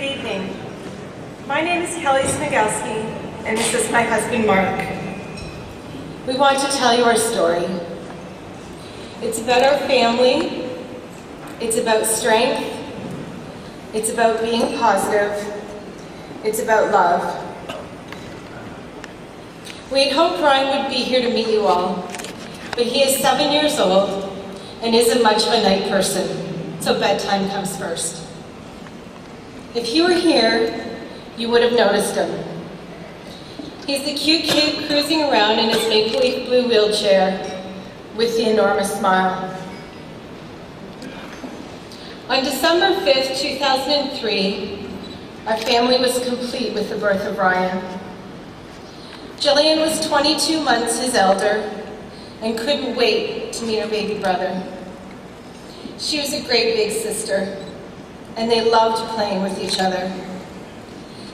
evening. My name is Smigielski, and this is my husband, Mark. We want to tell you our story. It's about our family, it's about strength, it's about being positive, it's about love. We had hoped Ryan would be here to meet you all, but he is 7 years old and isn't much of a night person, so bedtime comes first. If he were here, you would have noticed him. He's the cute kid cruising around in his make-believe blue wheelchair with the enormous smile. On December 5th, 2003, our family was complete with the birth of Ryan. Jillian was 22 months his elder and couldn't wait to meet her baby brother. She was a great big sister, and they loved playing with each other.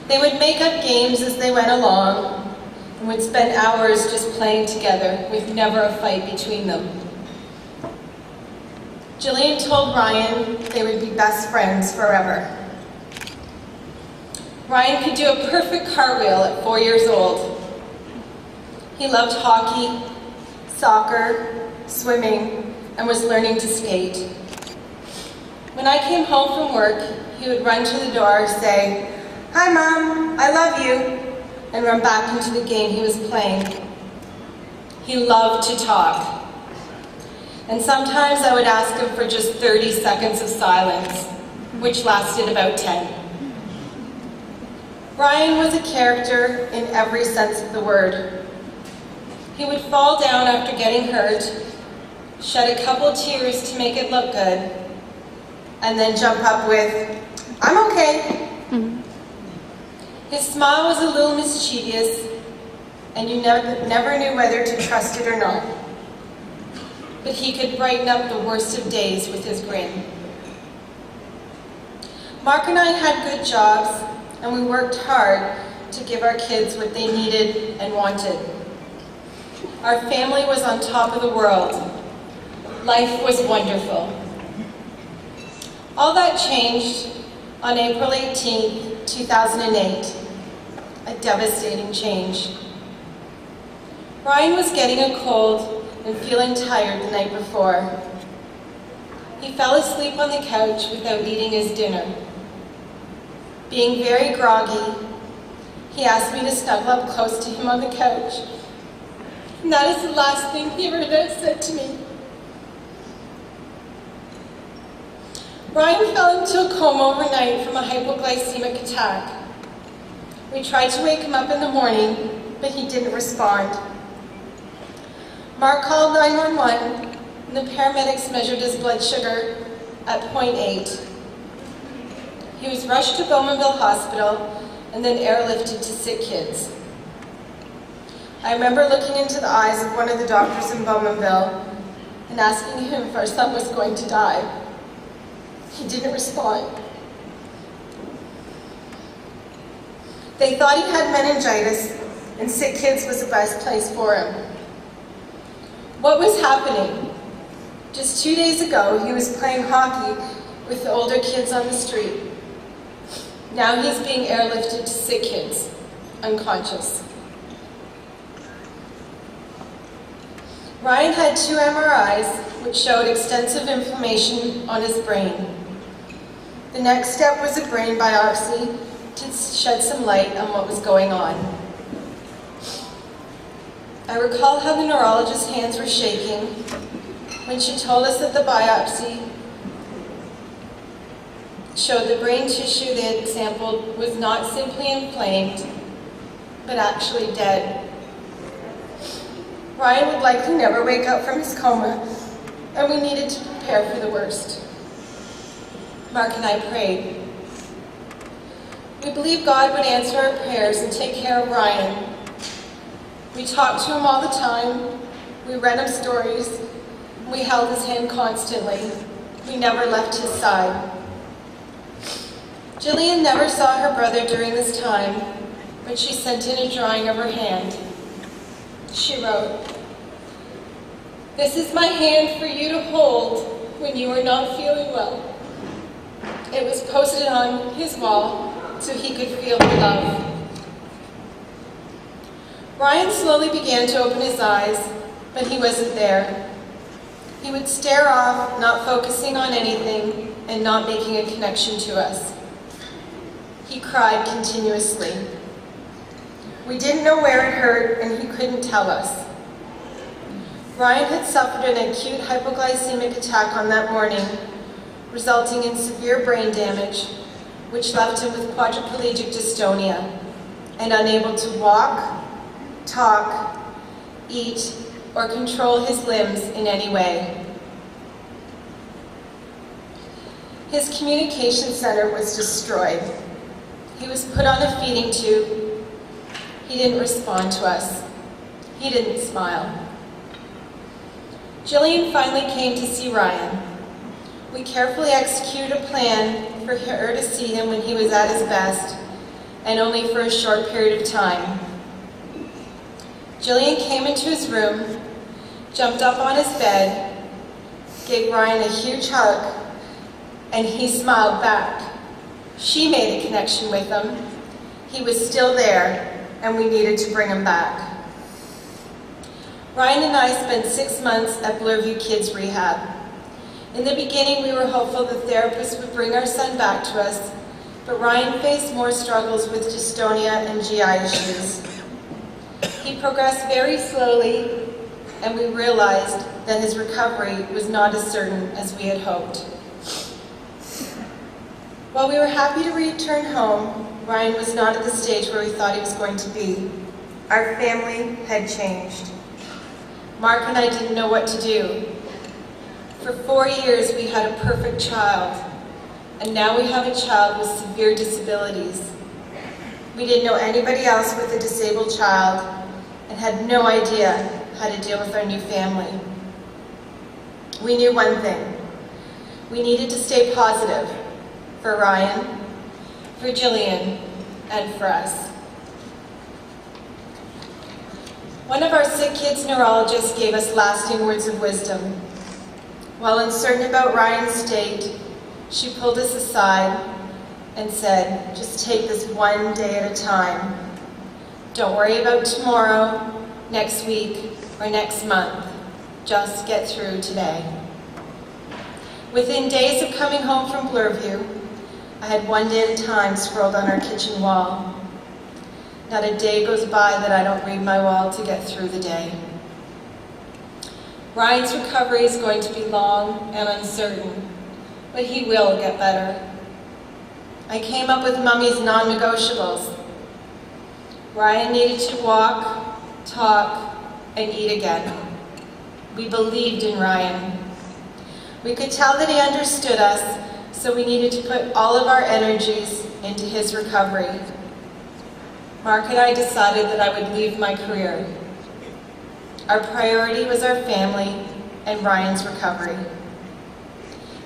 They would make up games as they went along and would spend hours just playing together with never a fight between them. Jillian told Ryan they would be best friends forever. Ryan could do a perfect cartwheel at 4 years old. He loved hockey, soccer, swimming, and was learning to skate. When I came home from work, he would run to the door, say, "Hi, Mom, I love you," and run back into the game he was playing. He loved to talk. And sometimes I would ask him for just 30 seconds of silence, which lasted about 10. Ryan was a character in every sense of the word. He would fall down after getting hurt, shed a couple tears to make it look good, and then jump up with, "I'm okay." His smile was a little mischievous, and you never knew whether to trust it or not. But he could brighten up the worst of days with his grin. Mark and I had good jobs, and we worked hard to give our kids what they needed and wanted. Our family was on top of the world. Life was wonderful. All that changed on April 18th, 2008, a devastating change. Ryan was getting a cold and feeling tired the night before. He fell asleep on the couch without eating his dinner. Being very groggy, he asked me to snuggle up close to him on the couch. And that is the last thing he ever said to me. Ryan fell into a coma overnight from a hypoglycemic attack. We tried to wake him up in the morning, but he didn't respond. Mark called 911, and the paramedics measured his blood sugar at 0.8. He was rushed to Bowmanville Hospital and then airlifted to Sick Kids. I remember looking into the eyes of one of the doctors in Bowmanville and asking him if our son was going to die. He didn't respond. They thought he had meningitis, and Sick Kids was the best place for him. What was happening? Just 2 days ago, he was playing hockey with the older kids on the street. Now he's being airlifted to Sick Kids, unconscious. Ryan had 2 MRIs, which showed extensive inflammation on his brain. The next step was a brain biopsy to shed some light on what was going on. I recall how the neurologist's hands were shaking when she told us that the biopsy showed the brain tissue they had sampled was not simply inflamed, but actually dead. Ryan would likely never wake up from his coma, and we needed to prepare for the worst. Mark and I prayed. We believed God would answer our prayers and take care of Ryan. We talked to him all the time, we read him stories, and we held his hand constantly. We never left his side. Jillian never saw her brother during this time, but she sent in a drawing of her hand. She wrote, "This is my hand for you to hold when you are not feeling well." It was posted on his wall so he could feel the love. Ryan slowly began to open his eyes, but he wasn't there. He would stare off, not focusing on anything and not making a connection to us. He cried continuously. We didn't know where it hurt, and he couldn't tell us. Ryan had suffered an acute hypoglycemic attack on that morning, resulting in severe brain damage, which left him with quadriplegic dystonia and unable to walk, talk, eat, or control his limbs in any way. His communication center was destroyed. He was put on a feeding tube. He didn't respond to us. He didn't smile. Jillian finally came to see Ryan. We carefully executed a plan for her to see him when he was at his best, and only for a short period of time. Jillian came into his room, jumped up on his bed, gave Ryan a huge hug, and he smiled back. She made a connection with him. He was still there, and we needed to bring him back. Ryan and I spent 6 months at Bloorview Kids Rehab. In the beginning, we were hopeful the therapists would bring our son back to us, but Ryan faced more struggles with dystonia and GI issues. He progressed very slowly, and we realized that his recovery was not as certain as we had hoped. While we were happy to return home, Ryan was not at the stage where we thought he was going to be. Our family had changed. Mark and I didn't know what to do. For 4 years, we had a perfect child, and now we have a child with severe disabilities. We didn't know anybody else with a disabled child and had no idea how to deal with our new family. We knew one thing. We needed to stay positive for Ryan, for Jillian, and for us. One of our sick kids' neurologists gave us lasting words of wisdom. While uncertain about Ryan's state, she pulled us aside and said, just take this one day at a time. Don't worry about tomorrow, next week, or next month. Just get through today. Within days of coming home from Bloorview, I had one day at a time scrolled on our kitchen wall. Not a day goes by that I don't read my wall to get through the day. Ryan's recovery is going to be long and uncertain, but he will get better. I came up with Mummy's non-negotiables. Ryan needed to walk, talk, and eat again. We believed in Ryan. We could tell that he understood us, so we needed to put all of our energies into his recovery. Mark and I decided that I would leave my career. Our priority was our family and Ryan's recovery.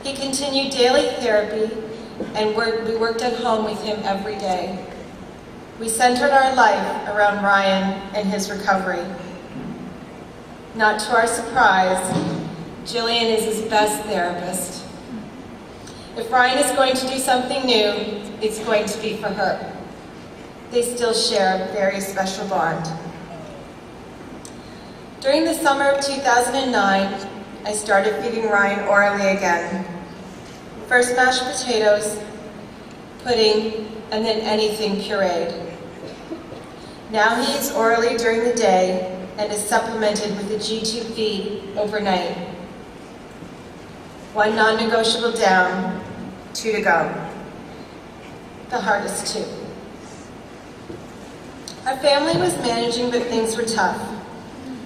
He continued daily therapy, and we worked at home with him every day. We centered our life around Ryan and his recovery. Not to our surprise, Jillian is his best therapist. If Ryan is going to do something new, it's going to be for her. They still share a very special bond. During the summer of 2009, I started feeding Ryan orally again. First mashed potatoes, pudding, and then anything pureed. Now he eats orally during the day and is supplemented with a G-tube feed overnight. 1 non-negotiable down, 2 to go. The hardest 2. Our family was managing, but things were tough.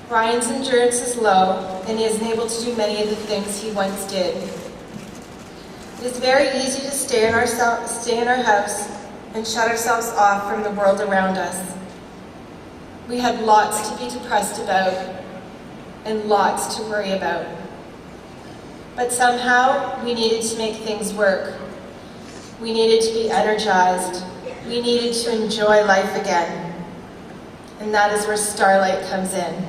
Ryan's endurance is low, and he isn't able to do many of the things he once did. It is very easy to stay in our house and shut ourselves off from the world around us. We had lots to be depressed about and lots to worry about. But somehow, we needed to make things work. We needed to be energized. We needed to enjoy life again. And that is where Starlight comes in.